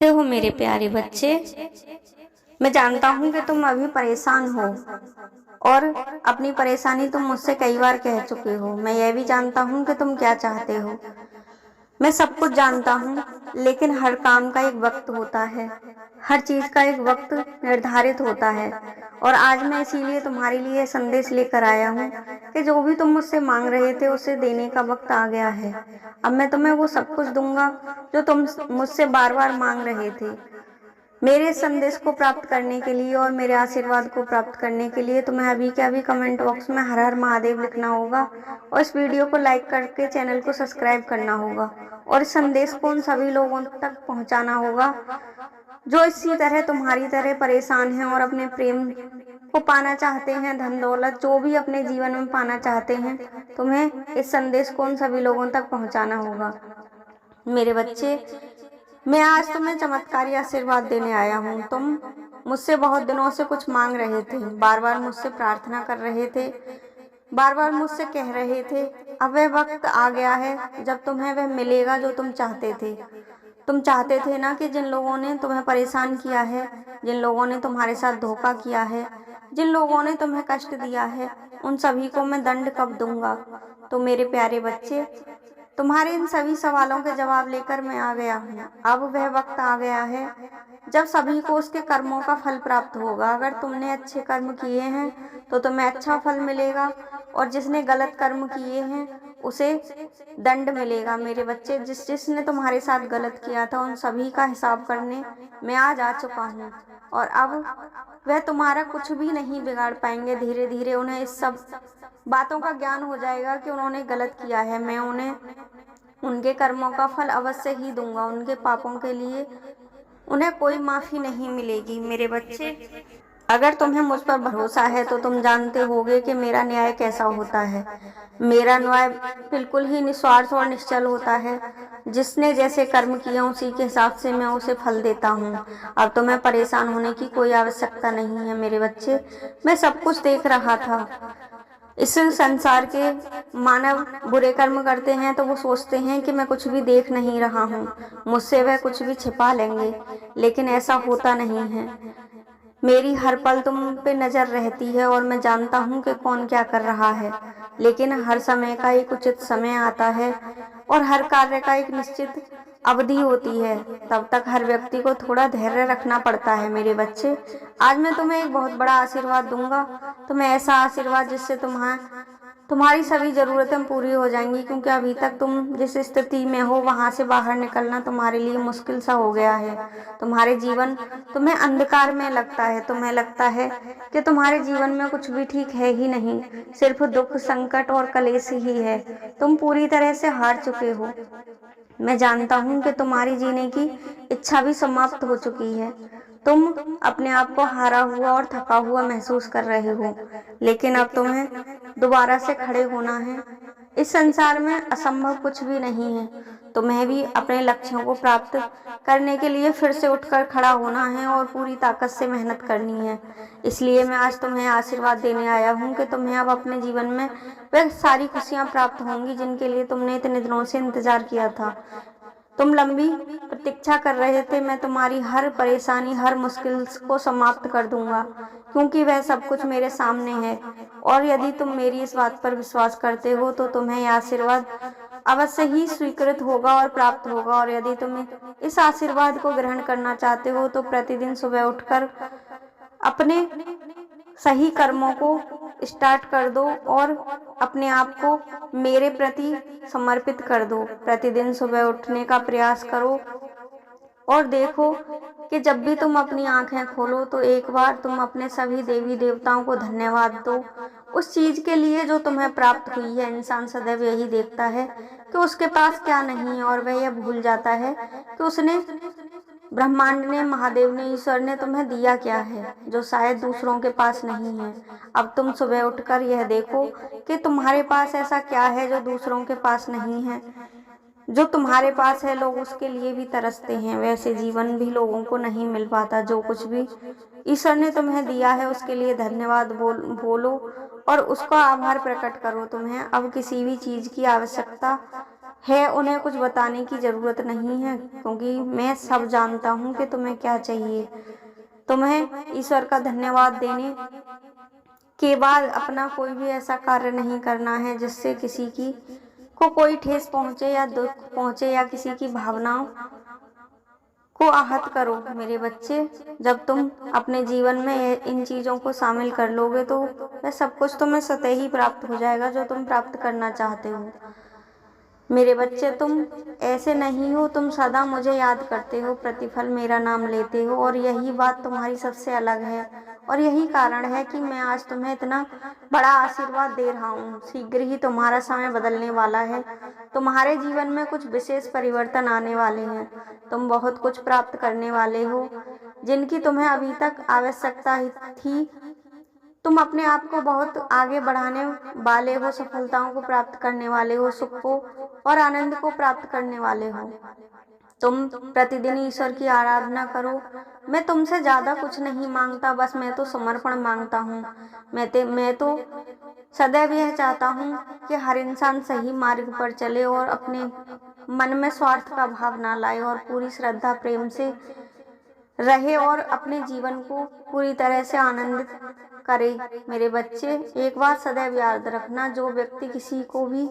हो मेरे प्यारे बच्चे। मैं जानता हूँ कि तुम अभी परेशान हो और अपनी परेशानी तुम मुझसे कई बार कह चुके हो। मैं यह भी जानता हूँ कि तुम क्या चाहते हो। मैं सब कुछ जानता हूँ, लेकिन हर काम का एक वक्त होता है। हर चीज का एक वक्त निर्धारित होता है। और आज मैं इसीलिए तुम्हारे लिए संदेश लेकर आया हूँ कि जो भी तुम मुझसे मांग रहे थे उसे देने का वक्त आ गया है। अब मैं तुम्हें वो सब कुछ दूंगा जो तुम मुझसे बार बार मांग रहे थे। मेरे संदेश को प्राप्त करने के लिए और मेरे आशीर्वाद को प्राप्त करने के लिए तुम्हें अभी के अभी कमेंट बॉक्स में हर हर महादेव लिखना होगा और इस वीडियो को लाइक करके चैनल को सब्सक्राइब करना होगा और इस संदेश को उन सभी लोगों तक पहुंचाना होगा जो इसी तरह तुम्हारी तरह परेशान हैं और अपने प्रेम को पाना चाहते हैं, धन दौलत जो भी अपने जीवन में पाना चाहते हैं। तुम्हें इस संदेश को उन सभी लोगों तक पहुंचाना होगा। मेरे बच्चे, मैं आज तुम्हें चमत्कारी आशीर्वाद देने आया हूँ। तुम मुझसे बहुत दिनों से कुछ मांग रहे थे, बार बार मुझसे प्रार्थना कर रहे थे, बार बार मुझसे कह रहे थे। अब वह वक्त आ गया है जब तुम्हें वह मिलेगा जो तुम चाहते थे। तुम चाहते थे ना कि जिन लोगों ने तुम्हें परेशान किया है, जिन लोगों ने तुम्हारे साथ धोखा किया है, जिन लोगों ने तुम्हें कष्ट दिया है, उन सभी को मैं दंड कब दूंगा। तो मेरे प्यारे बच्चे, तुम्हारे इन सभी सवालों के जवाब लेकर मैं आ गया हूँ। अब वह वक्त आ गया है जब सभी को उसके कर्मों का फल प्राप्त होगा। अगर तुमने अच्छे कर्म किए हैं तो तुम्हें अच्छा फल मिलेगा और जिसने गलत कर्म किए हैं उसे दंड मिलेगा। मेरे बच्चे, जिसने तुम्हारे साथ गलत किया था उन सभी का हिसाब करने मैं आज आ चुका हूँ और अब वह तुम्हारा कुछ भी नहीं बिगाड़ पाएंगे। धीरे धीरे उन्हें इस सब बातों का ज्ञान हो जाएगा कि उन्होंने गलत किया है। मैं उन्हें उनके कर्मों का फल अवश्य ही दूंगा। उनके पापों के लिए उन्हें कोई माफी नहीं मिलेगी। मेरे बच्चे, अगर तुम्हें मुझ पर भरोसा है तो तुम जानते होगे कि मेरा न्याय कैसा होता है। मेरा न्याय बिल्कुल ही निस्वार्थ और निश्चल होता है। जिसने जैसे कर्म किया उसी के हिसाब से मैं उसे फल देता हूँ। अब तुम्हें परेशान होने की कोई आवश्यकता नहीं है। मेरे बच्चे, मैं सब कुछ देख रहा था। इस संसार के मानव बुरे कर्म करते हैं तो वो सोचते हैं कि मैं कुछ भी देख नहीं रहा हूँ, मुझसे वह कुछ भी छिपा लेंगे, लेकिन ऐसा होता नहीं है। मेरी हर पल तुम पे नजर रहती है और मैं जानता हूँ कि कौन क्या कर रहा है। लेकिन हर समय का एक उचित समय आता है और हर कार्य का एक निश्चित अवधि होती है। तब तक हर व्यक्ति को थोड़ा धैर्य रखना पड़ता है। मेरे बच्चे, आज मैं तुम्हें एक बहुत बड़ा आशीर्वाद दूंगा। तुम्हें ऐसा आशीर्वाद जिससे तुम्हारी सभी जरूरतें पूरी हो जाएंगी, क्योंकि अभी तक तुम जिस स्थिति में हो वहां से बाहर निकलना तुम्हारे लिए मुश्किल सा हो गया है। तुम्हें अंधकार में लगता है। तुम्हें लगता है कि तुम्हारे जीवन में कुछ भी ठीक है ही नहीं, सिर्फ दुख, संकट और कलेश ही है। तुम पूरी तरह से हार चुके हो। मैं जानता हूँ कि तुम्हारी जीने की इच्छा भी समाप्त हो चुकी है। तुम अपने आप को हारा हुआ और थका हुआ महसूस कर रहे हो, लेकिन अब तुम्हें दोबारा से खड़े होना है। इस संसार में असंभव कुछ भी नहीं है। तुम्हें भी अपने लक्ष्यों को प्राप्त करने के लिए फिर से उठकर खड़ा होना है और पूरी ताकत से मेहनत करनी है। इसलिए मैं आज तुम्हें आशीर्वाद देने आया हूँ कि तुम्हें अब अपने जीवन में वह सारी खुशियाँ प्राप्त होंगी जिनके लिए तुमने इतने दिनों से इंतजार किया था। तुम लंबी प्रतीक्षा कर रहे थे। मैं तुम्हारी हर परेशानी, हर मुश्किल को समाप्त कर दूंगा, क्योंकि वह सब कुछ मेरे सामने है। और यदि तुम मेरी इस बात पर विश्वास करते हो तो तुम्हें यह आशीर्वाद अवश्य ही स्वीकृत होगा और प्राप्त होगा। और यदि तुम इस आशीर्वाद को ग्रहण करना चाहते हो तो प्रतिदिन सुबह उठकर अपने सही कर्मों को स्टार्ट कर दो और अपने आप को मेरे प्रति समर्पित कर दो। प्रतिदिन सुबह उठने का प्रयास करो और देखो कि जब भी तुम अपनी आंखें खोलो तो एक बार तुम अपने सभी देवी देवताओं को धन्यवाद दो उस चीज के लिए जो तुम्हें प्राप्त हुई है। इंसान सदैव यही देखता है कि उसके पास क्या नहीं है और वह यह भूल जाता है कि उसने, ब्रह्मांड ने, महादेव ने, ईश्वर ने तुम्हें दिया क्या है जो शायद दूसरों के पास नहीं है। अब तुम सुबह उठकर यह देखो कि तुम्हारे पास ऐसा क्या है जो दूसरों के पास नहीं है। जो तुम्हारे पास है लोग उसके लिए भी तरसते हैं। वैसे जीवन भी लोगों को नहीं मिल पाता। जो कुछ भी ईश्वर ने तुम्हें दिया है उसके लिए धन्यवाद बोलो और उसका आभार प्रकट करो। तुम्हें अब किसी भी चीज की आवश्यकता है उन्हें कुछ बताने की ज़रूरत नहीं है, क्योंकि मैं सब जानता हूँ कि तुम्हें क्या चाहिए। तुम्हें ईश्वर का धन्यवाद देने के बाद अपना कोई भी ऐसा कार्य नहीं करना है जिससे किसी की को कोई ठेस पहुँचे या दुख पहुँचे या किसी की भावनाओं को आहत करो। मेरे बच्चे, जब तुम अपने जीवन में इन चीज़ों को शामिल कर लोगे तो वह सब कुछ तुम्हें स्वतः ही प्राप्त हो जाएगा जो तुम प्राप्त करना चाहते हो। मेरे बच्चे, तुम ऐसे नहीं हो, तुम सदा मुझे याद करते हो, प्रतिफल मेरा नाम लेते हो, और यही बात तुम्हारी सबसे अलग है और यही कारण है कि मैं आज तुम्हें इतना बड़ा आशीर्वाद दे रहा हूँ। शीघ्र ही तुम्हारा समय बदलने वाला है, तुम्हारे जीवन में कुछ विशेष परिवर्तन आने वाले हैं। तुम बहुत कुछ प्राप्त करने वाले हो जिनकी तुम्हें अभी तक आवश्यकता थी। तुम अपने आप को बहुत आगे बढ़ाने वाले हो, सफलताओं को प्राप्त करने वाले हो, सुख को और आनंद को प्राप्त करने वाले हो। तुम प्रतिदिन ईश्वर की आराधना करो। मैं तुमसे ज्यादा कुछ नहीं मांगता, बस मैं तो समर्पण मांगता हूँ। मैं तो सदैव यह चाहता हूँ कि हर इंसान सही मार्ग पर चले और अपने मन में स्वार्थ का भाव ना लाए और पूरी श्रद्धा प्रेम से रहे और अपने जीवन को पूरी तरह से आनंदित करे। मेरे बच्चे, एक बात सदैव याद रखना, जो व्यक्ति किसी को भी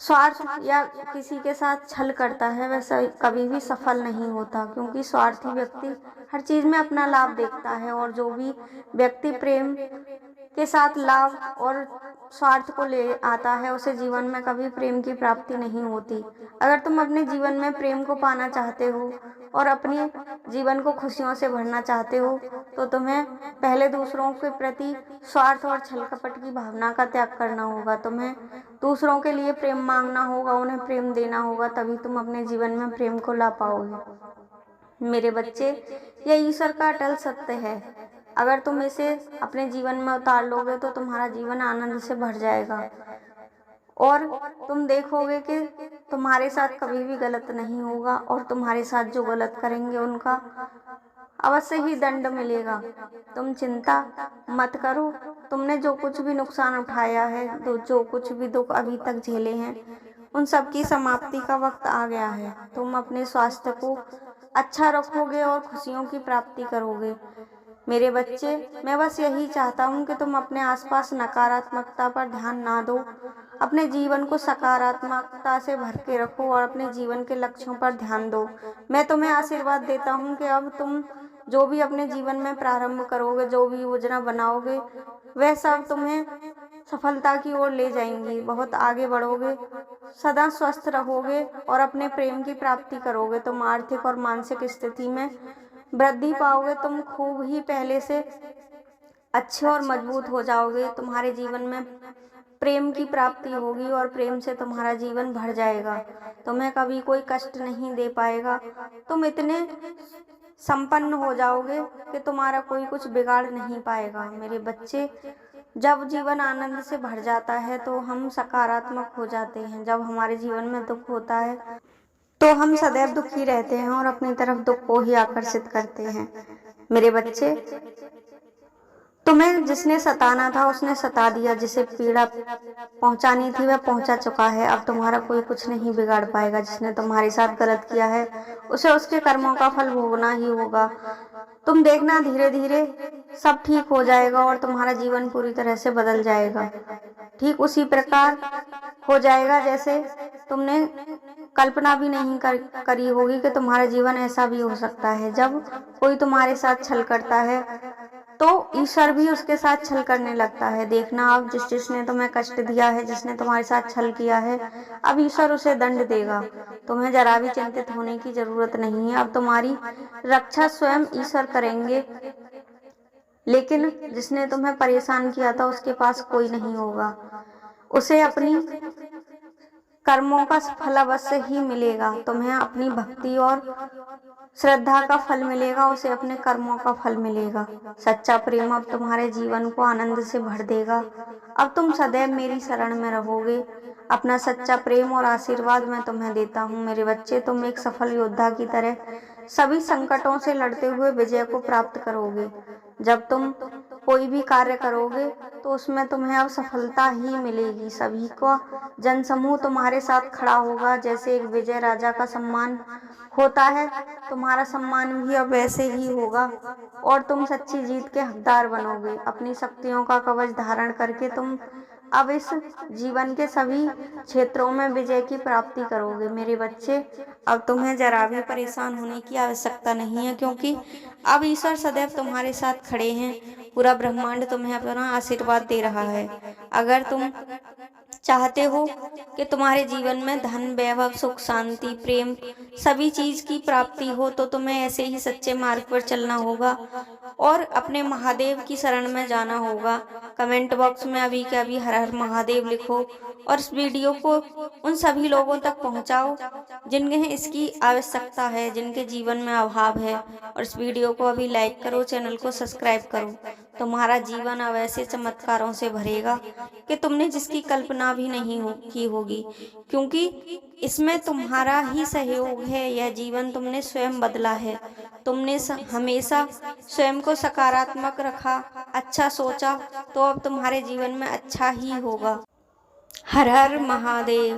स्वार्थ या किसी के साथ छल करता है वह कभी भी सफल नहीं होता, क्योंकि स्वार्थी व्यक्ति हर चीज में अपना लाभ देखता है और जो भी व्यक्ति प्रेम के साथ लाभ और स्वार्थ को ले आता है उसे जीवन में कभी प्रेम की प्राप्ति नहीं होती। अगर तुम अपने जीवन में प्रेम को पाना चाहते हो और अपने जीवन को खुशियों से भरना चाहते हो तो तुम्हें पहले दूसरों के प्रति स्वार्थ और छल कपट की भावना का त्याग करना होगा। तुम्हें दूसरों के लिए प्रेम मांगना होगा, उन्हें प्रेम देना होगा, तभी तुम अपने जीवन में प्रेम को ला पाओगे। मेरे बच्चे, यह ईश्वर का अटल सत्य है। अगर तुम इसे अपने जीवन में उतार लोगे तो तुम्हारा जीवन आनंद से भर जाएगा और तुम देखोगे कि तुम्हारे साथ कभी भी गलत नहीं होगा और तुम्हारे साथ जो गलत करेंगे उनका अवश्य ही दंड मिलेगा। तुम चिंता मत करो। तुमने जो कुछ भी नुकसान उठाया है, जो कुछ भी दुख अभी तक झेले हैं, उन सब की समाप्ति का वक्त आ गया है। तुम अपने स्वास्थ्य को अच्छा रखोगे और खुशियों की प्राप्ति करोगे। मेरे बच्चे, मैं बस यही चाहता हूँ कि तुम अपने आसपास नकारात्मकता पर ध्यान ना दो, अपने जीवन को सकारात्मकता से भर के रखो और अपने जीवन के लक्ष्यों पर ध्यान दो। मैं तुम्हें आशीर्वाद देता हूँ कि अब तुम जो भी अपने जीवन में प्रारंभ करोगे, जो भी योजना बनाओगे, वह सब तुम्हें सफलता की ओर ले जाएंगी। बहुत आगे बढ़ोगे, सदा स्वस्थ रहोगे और अपने प्रेम की प्राप्ति करोगे। तुम आर्थिक और मानसिक स्थिति में वृद्धि पाओगे। तुम खूब ही पहले से अच्छे और मजबूत हो जाओगे। तुम्हारे जीवन में प्रेम की प्राप्ति होगी और प्रेम से तुम्हारा जीवन भर जाएगा। तुम्हें कभी कोई कष्ट नहीं दे पाएगा। तुम इतने संपन्न हो जाओगे कि तुम्हारा कोई कुछ बिगाड़ नहीं पाएगा। मेरे बच्चे, जब जीवन आनंद से भर जाता है तो हम सकारात्मक हो जाते हैं। जब हमारे जीवन में दुख होता है तो हम सदैव दुखी रहते हैं और अपनी तरफ दुख को ही आकर्षित करते हैं। मेरे बच्चे, तुम्हें जिसने सताना था उसने सता दिया, जिसे पीड़ा पहुंचानी थी वह पहुंचा चुका है। अब तुम्हारा कोई कुछ नहीं बिगाड़ पाएगा। जिसने तुम्हारे साथ गलत किया है उसे उसके कर्मों का फल भोगना ही होगा। तुम देखना, धीरे धीरे सब ठीक हो जाएगा और तुम्हारा जीवन पूरी तरह से बदल जाएगा। ठीक उसी प्रकार हो जाएगा जैसे तुमने कल्पना भी नहीं करी होगी कि तुम्हारा जीवन ऐसा भी हो सकता है। जब कोई तुम्हारे साथ छल करता है तो ईश्वर भी उसके साथ छल करने लगता है। देखना, अब जिसने तुम्हें कष्ट दिया है, जिसने तुम्हारे साथ छल किया है, अब ईश्वर उसे दंड देगा। तुम्हें जरा भी चिंतित होने की जरूरत नहीं है। अब तुम्हारी रक्षा स्वयं ईश्वर करेंगे। लेकिन जिसने तुम्हें परेशान किया था उसके पास कोई नहीं होगा। उसे अपनी कर्मों का फल अवश्य ही मिलेगा। तुम्हें अपनी भक्ति और श्रद्धा का फल मिलेगा, उसे अपने कर्मों का फल मिलेगा। सच्चा प्रेम अब तुम्हारे जीवन को आनंद से भर देगा। अब तुम सदैव मेरी शरण में रहोगे। अपना सच्चा प्रेम और आशीर्वाद मैं तुम्हें देता हूँ। मेरे बच्चे, तुम एक सफल योद्धा की तरह सभी संकटों से लड़ते हुए विजय को प्राप्त करोगे। जब तुम कोई भी कार्य करोगे तो उसमें तुम्हें अब सफलता ही मिलेगी। सभी को जनसमूह तुम्हारे साथ खड़ा होगा। जैसे एक विजय राजा का सम्मान होता है, तुम्हारा सम्मान भी अब वैसे ही होगा और तुम सच्ची जीत के हकदार बनोगे। अपनी शक्तियों का कवच धारण करके तुम अब इस जीवन के सभी क्षेत्रों में विजय की प्राप्ति करोगे। मेरे बच्चे, अब तुम्हें जरा भी परेशान होने की आवश्यकता नहीं है, क्योंकि अब ईश्वर सदैव तुम्हारे साथ खड़े हैं। पूरा ब्रह्मांड तुम्हें अपना आशीर्वाद दे रहा है। अगर तुम चाहते हो कि तुम्हारे जीवन में धन, वैभव, सुख, शांति, प्रेम, सभी चीज की प्राप्ति हो, तो तुम्हें ऐसे ही सच्चे मार्ग पर चलना होगा और अपने महादेव की शरण में जाना होगा। कमेंट बॉक्स में अभी के अभी हर हर महादेव लिखो और इस वीडियो को उन सभी लोगों तक पहुंचाओ जिन्हें इसकी आवश्यकता है, जिनके जीवन में अभाव है। और इस वीडियो को अभी लाइक करो, चैनल को सब्सक्राइब करो। तुम्हारा जीवन अब ऐसे चमत्कारों से भरेगा कि तुमने जिसकी कल्पना भी नहीं की होगी, क्योंकि इसमें तुम्हारा ही सहयोग है। यह जीवन तुमने स्वयं बदला है। तुमने हमेशा स्वयं को सकारात्मक रखा, अच्छा सोचा, तो अब तुम्हारे जीवन में अच्छा ही होगा। हर हर महादेव।